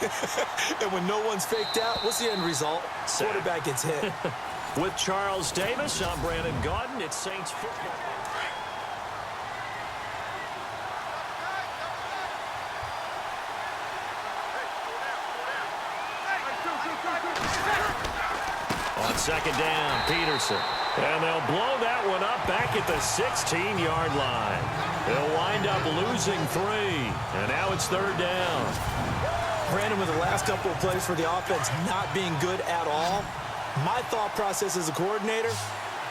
And when no one's faked out, what's the end result? Quarterback gets hit. With Charles Davis, I'm Brandon Gaudin. It's Saints football. On second down, Peterson. And they'll blow that one up back at the 16-yard line. They'll wind up losing 3. And now it's third down. Brandon, with the last couple of plays for the offense not being good at all, my thought process as a coordinator,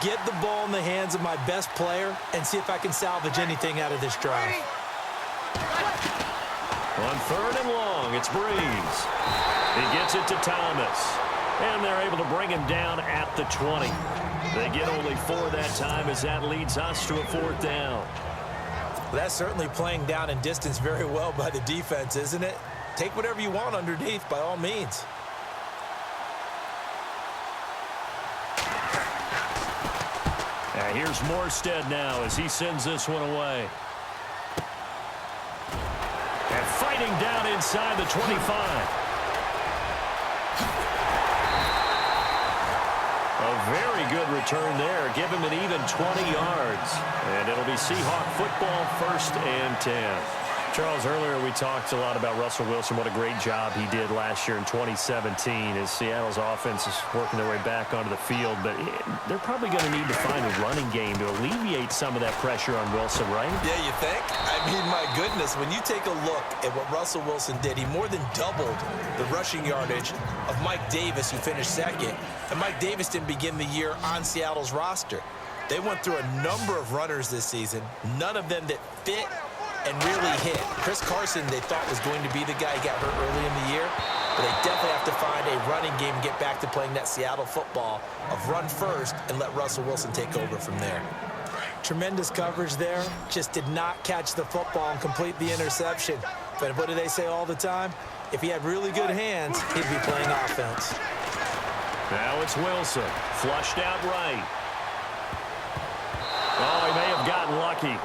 get the ball in the hands of my best player and see if I can salvage anything out of this drive. On third and long, it's Breeze. He gets it to Thomas. And they're able to bring him down at the 20. They get only 4 that time as that leads us to a fourth down. Well, that's certainly playing down and distance very well by the defense, isn't it? Take whatever you want underneath, by all means. Here's Morstead now as he sends this one away. And fighting down inside the 25. A very good return there. Give him an even 20 yards. And it'll be Seahawk football, 1st and 10. Charles, earlier we talked a lot about Russell Wilson, what a great job he did last year in 2017 as Seattle's offense is working their way back onto the field. But they're probably going to need to find a running game to alleviate some of that pressure on Wilson, right? Yeah, you think? I mean, my goodness, when you take a look at what Russell Wilson did, he more than doubled the rushing yardage of Mike Davis, who finished 2nd. And Mike Davis didn't begin the year on Seattle's roster. They went through a number of runners this season, none of them that fit and really hit. Chris Carson, they thought, was going to be the guy who got hurt early in the year. But they definitely have to find a running game and get back to playing that Seattle football of run first and let Russell Wilson take over from there. Tremendous coverage there. Just did not catch the football and complete the interception. But what do they say all the time? If he had really good hands, he'd be playing offense. Now it's Wilson. Flushed out right. Oh, he may have gotten lucky.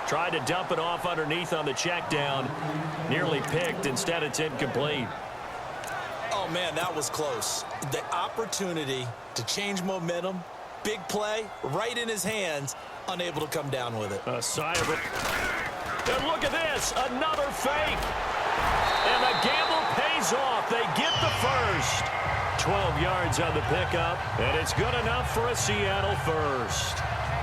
Tried to dump it off underneath on the check down. Nearly picked. Instead, it's incomplete. Oh, man, that was close. The opportunity to change momentum, big play, right in his hands, unable to come down with it. A sigh of it. And look at this. Another fake. And the gamble pays off. They get the first. 12 yards on the pickup. And it's good enough for a Seattle first.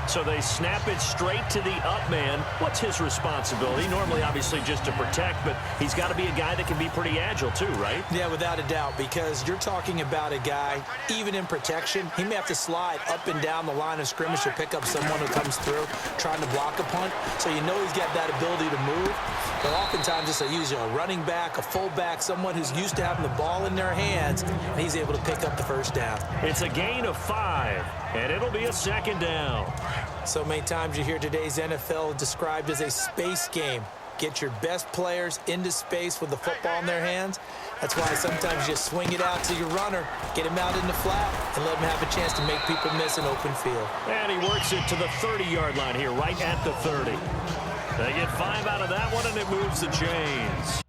So they snap it straight to the up man. What's his responsibility? Normally, obviously, just to protect, but he's got to be a guy that can be pretty agile too, right? Yeah, without a doubt, because you're talking about a guy, even in protection, he may have to slide up and down the line of scrimmage to pick up someone who comes through trying to block a punt. So you know he's got that ability to move. But oftentimes it's usually a running back, a fullback, someone who's used to having the ball in their hands, and he's able to pick up the first down. It's a gain of 5, and it'll be a 2nd down. So many times you hear today's NFL described as a space game. Get your best players into space with the football in their hands. That's why sometimes you just swing it out to your runner, get him out in the flat, and let him have a chance to make people miss an open field. And he works it to the 30-yard line here, right at the 30. They get 5 out of that one, and it moves the chains.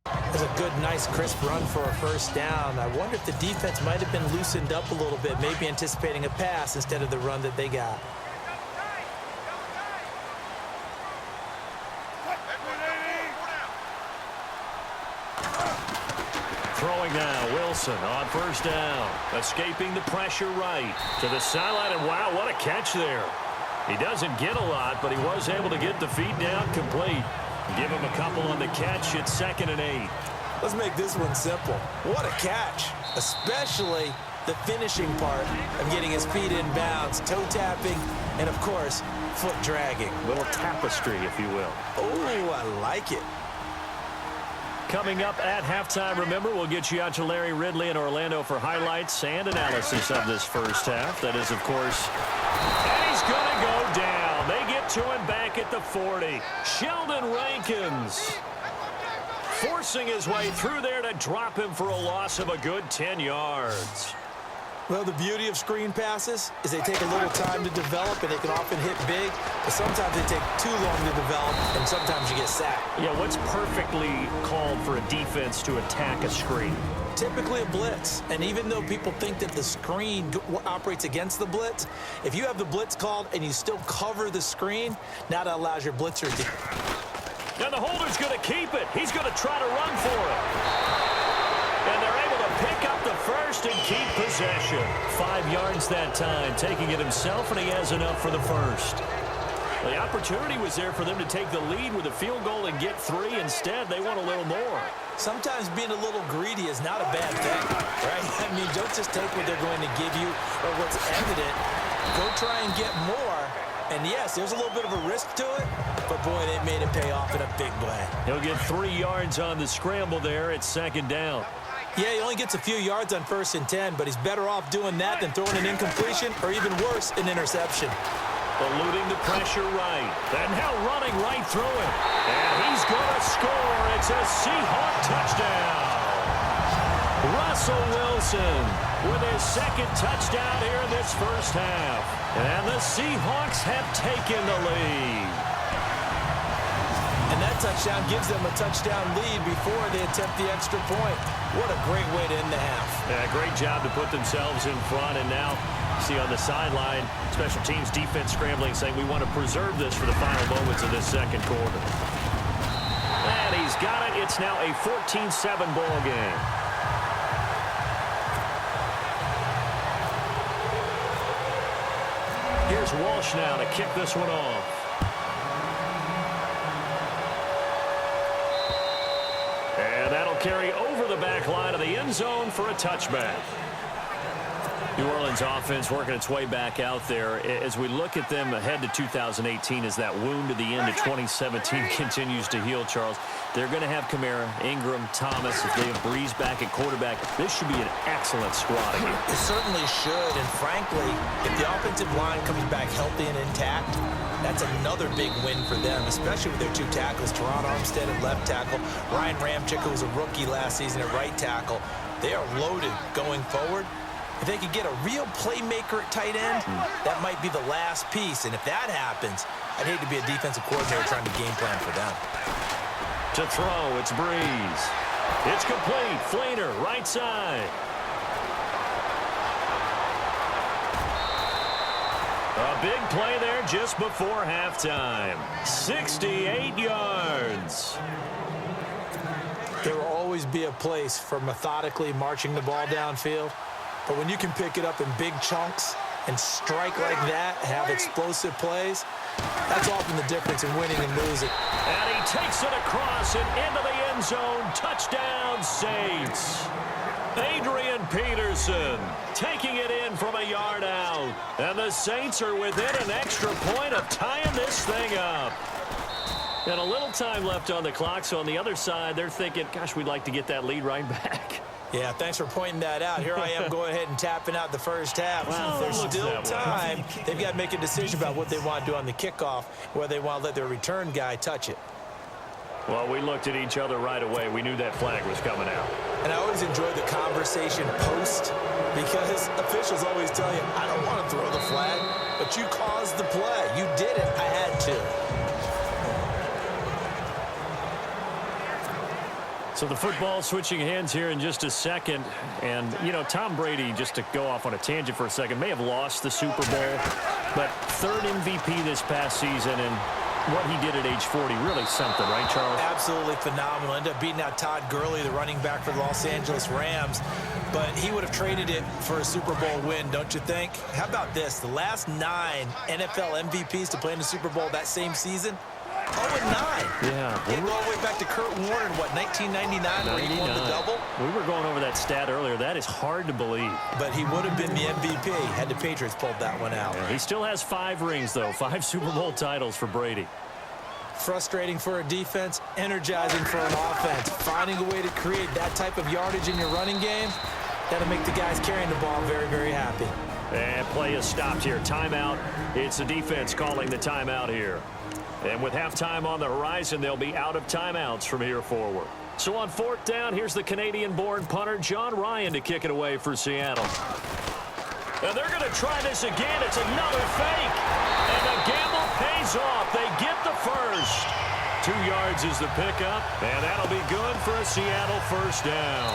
That's a good, nice, crisp run for a first down. I wonder if the defense might have been loosened up a little bit, maybe anticipating a pass instead of the run that they got. Throwing now, Wilson on first down. Escaping the pressure right to the sideline, and wow, what a catch there. He doesn't get a lot, but he was able to get the feet down complete. Give him a couple on the catch. It's 2nd and 8. Let's make this one simple. What a catch, especially the finishing part of getting his feet in bounds, toe tapping, and of course, foot dragging. A little tapestry, if you will. Oh, I like it. Coming up at halftime, remember, we'll get you out to Larry Ridley in Orlando for highlights and analysis of this first half. That is, of course, and he's going to go down. They get to him back at the 40. Sheldon Rankins forcing his way through there to drop him for a loss of a good 10 yards. Well, the beauty of screen passes is they take a little time to develop, and they can often hit big, but sometimes they take too long to develop, and sometimes you get sacked. Yeah, what's perfectly called for a defense to attack a screen? Typically a blitz, and even though people think that the screen operates against the blitz, if you have the blitz called and you still cover the screen, now that allows your blitzer to... And the holder's going to keep it. He's going to try to run for it. And they're able to pick up the first and keep possession. 5 yards that time, taking it himself, and he has enough for the first. The opportunity was there for them to take the lead with a field goal and get 3. Instead, they want a little more. Sometimes being a little greedy is not a bad thing, right? I mean, don't just take what they're going to give you or what's evident. Go try and get more. And, yes, there's a little bit of a risk to it, but, boy, they made it pay off in a big way. He'll get 3 yards on the scramble there. It's 2nd down. Yeah, he only gets a few yards on 1st and 10, but he's better off doing that than throwing an incompletion or, even worse, an interception. Eluding the pressure right. And now running right through it. And he's going to score. It's a Seahawk touchdown. Russell Wilson with his 2nd touchdown here in this first half. And the Seahawks have taken the lead. And that touchdown gives them a touchdown lead before they attempt the extra point. What a great way to end the half. Yeah, great job to put themselves in front. And now, see on the sideline, special teams defense scrambling, saying we want to preserve this for the final moments of this 2nd quarter. And he's got it. It's now a 14-7 ball game. Here's Walsh now to kick this one off. And that'll carry over the back line of the end zone for a touchback. New Orleans offense working its way back out there. As we look at them ahead to 2018, as that wound at the end of 2017 continues to heal, Charles, they're going to have Kamara, Ingram, Thomas. If they have Breeze back at quarterback, this should be an excellent squad again. It certainly should, and frankly, if the offensive line comes back healthy and intact, that's another big win for them, especially with their 2 tackles, Teron Armstead at left tackle, Ryan Ramczyk, who was a rookie last season at right tackle. They are loaded going forward. If they could get a real playmaker at tight end, that might be the last piece. And if that happens, I'd hate to be a defensive coordinator trying to game plan for them. To throw, it's Breeze. It's complete. Flainer, right side. A big play there just before halftime. 68 yards. There will always be a place for methodically marching the ball downfield. But when you can pick it up in big chunks and strike like that, have explosive plays, that's often the difference in winning and losing. And he takes it across and into the end zone. Touchdown, Saints. Adrian Peterson taking it in from a yard out. And the Saints are within an extra point of tying this thing up. And a little time left on the clock, so on the other side, they're thinking, gosh, we'd like to get that lead right back. Yeah, thanks for pointing that out. Here I am going ahead and tapping out the first half. Well, there's still time. They've got to make a decision about what they want to do on the kickoff, whether they want to let their return guy touch it. Well, we looked at each other right away. We knew that flag was coming out. And I always enjoy the conversation post, because officials always tell you, I don't want to throw the flag, but you caused the play. You did it. I had to. So the football switching hands here in just a second. And, you know, Tom Brady, just to go off on a tangent for a second, may have lost the Super Bowl, but 3rd MVP this past season, and what he did at age 40, really something, right, Charles? Absolutely phenomenal. Ended up beating out Todd Gurley, the running back for the Los Angeles Rams, but he would have traded it for a Super Bowl win, don't you think? How about this? The last 9 NFL MVPs to play in the Super Bowl that same season, 0-9. Yeah. They go all the way back to Kurt Warner in, what, 1999, where he won the double? We were going over that stat earlier. That is hard to believe. But he would have been the MVP had the Patriots pulled that one out. Yeah, he still has 5 rings, though. 5 Super Bowl titles for Brady. Frustrating for a defense, energizing for an offense. Finding a way to create that type of yardage in your running game, that'll make the guys carrying the ball very, very happy. And play is stopped here. Timeout. It's the defense calling the timeout here. And with halftime on the horizon, they'll be out of timeouts from here forward. So on 4th down, here's the Canadian-born punter, John Ryan, to kick it away for Seattle. And they're going to try this again. It's another fake. And the gamble pays off. They get the first. 2 yards is the pickup, and that'll be good for a Seattle first down.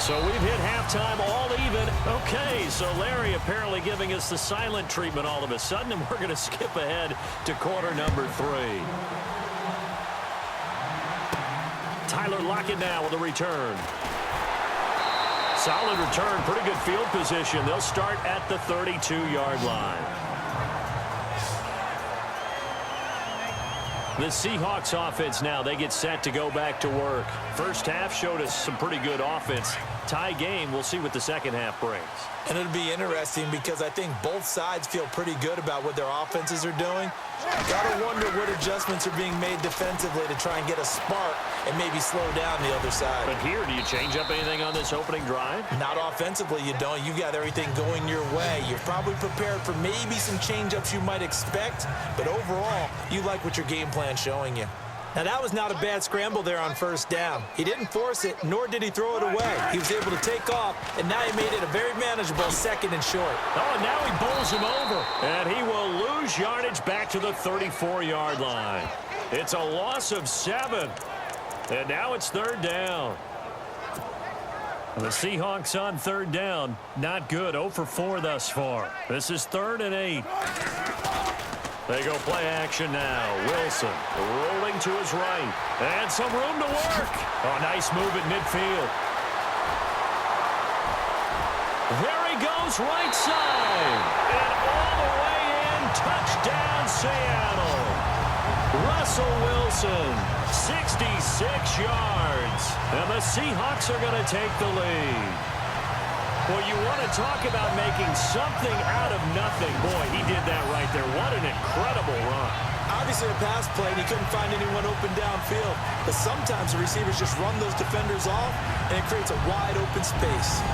So we've hit halftime all even. Okay, so Larry apparently giving us the silent treatment all of a sudden, and we're going to skip ahead to quarter number 3. Tyler Lockett now with a return. Solid return, pretty good field position. They'll start at the 32-yard line. The Seahawks offense now, they get set to go back to work. First half showed us some pretty good offense. Tie game, we'll see what the second half brings. And it'll be interesting because I think both sides feel pretty good about what their offenses are doing. Gotta wonder what adjustments are being made defensively to try and get a spark and maybe slow down the other side. But here, do you change up anything on this opening drive? Not offensively, you don't. You got everything going your way. You're probably prepared for maybe some change-ups you might expect, but overall, you like what your game plan's showing you. Now, that was not a bad scramble there on first down. He didn't force it, nor did he throw it away. He was able to take off, and now he made it a very manageable 2nd and short. Oh, and now he bowls him over. And he will lose yardage back to the 34-yard line. It's a loss of 7. And now it's 3rd down. The Seahawks on 3rd down. Not good. 0 for 4 thus far. This is 3rd and 8. They go play action now. Wilson rolling to his right. And some room to work. Oh, nice move at midfield. There he goes, right side. And all the way in, touchdown Seattle. Russell Wilson, 66 yards. And the Seahawks are going to take the lead. Well, you want to talk about making something out of nothing. Boy, he did that right there. What an incredible run. Obviously a pass play, and he couldn't find anyone open downfield. But sometimes the receivers just run those defenders off, and it creates a wide open space.